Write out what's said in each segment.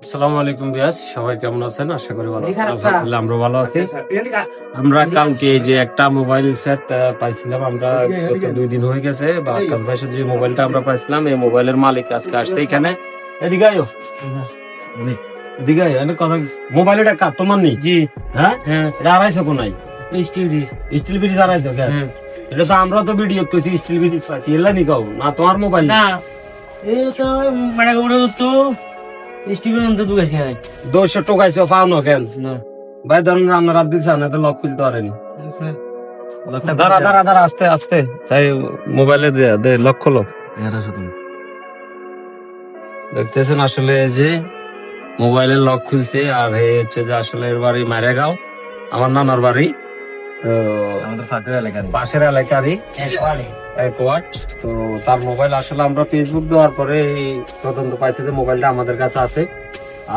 আসসালামু আলাইকুম বিয়াস, সবাই কেমন আছেন? আশা করি ভালো আছেন। আলহামদুলিল্লাহ আমরা ভালো আছি। আমরা কালকে যে একটা মোবাইল সেট পাইছিলাম, আমরা গত 2 দিন হয়ে গেছে বা আকাশ ভাই যে মোবাইলটা আমরা পাইছিলাম, এই মোবাইলের মালিক আজকে আসছে এখানে। এদিকে আয়ো, এদিকে আয়ো। মোবাইলটা কার? তোমার নেই? জি। হ্যাঁ, এটা আড়াইশো কোনাই স্টিল ব্রিজ আড়াইশো। এটা তো আমরা তো ভিডিও করছি, স্টিল ব্রিজ পাইছি। এলা নি কাও না তোমার মোবাইল না, এই তো মানে ওটা তো স্টিভেন তো দুগাইছি না 200 টোকাইছো পাও না কেন? ভাই ধরুন আমরা রাত দিচ্ছি না, তো লক খুলতে পারেনি। দাঁড়া দাঁড়া দাঁড়া, আস্তে আস্তে চাই মোবাইলে দে লক খোলো। দেখতেছেন আসলে যে মোবাইলের লক খুলছে, আর এই হচ্ছে যে আসলে এর বাড়ি মারেগাঁও, আমার নানার বাড়ি। তো আমাদের পাশের এলাকারই একওয়ার্ড। তো তার মোবাইল আসলে আমরা ফেসবুক দেওয়ার পরে এই তদন্ত পাইছে যে মোবাইলটা আমাদের কাছে আছে।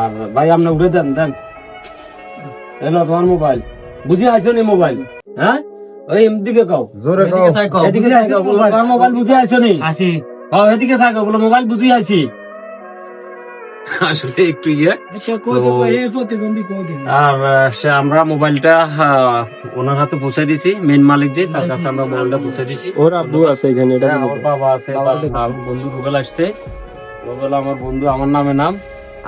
আর ভাই আপনি উঠে দেন দেন, এলো তোমার মোবাইল। বুঝি আইছো নি মোবাইল? হ্যাঁ, ওই এদিকে কাও, জোরে কাও, এদিকে চাইছো বলো তোমার মোবাইল বুঝি আইছো নি? আসি। হ্যাঁ, এদিকে চাইছো বলো মোবাইল বুঝি আইছি। আসলে একটু আর সে আমরা মোবাইলটা ওনার হাতে পৌঁছে দিছি, মেন মালিক যে, তার কাছে আমরা মোবাইলটা পৌঁছে দিছি। ওর আব্বু আছে এখানে, এটা আমার বাবা আছে, বন্ধু রুবেল আসছে। রুবেল আমার বন্ধু,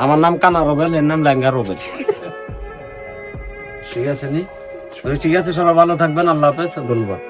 আমার নাম কানা রুবেল, এর নাম ল্যাঙ্গা রুবেল। ঠিক আছে নি? ঠিক আছে, সবাই ভালো থাকবেন। আল্লাহ হাফেজ, ধন্যবাদ।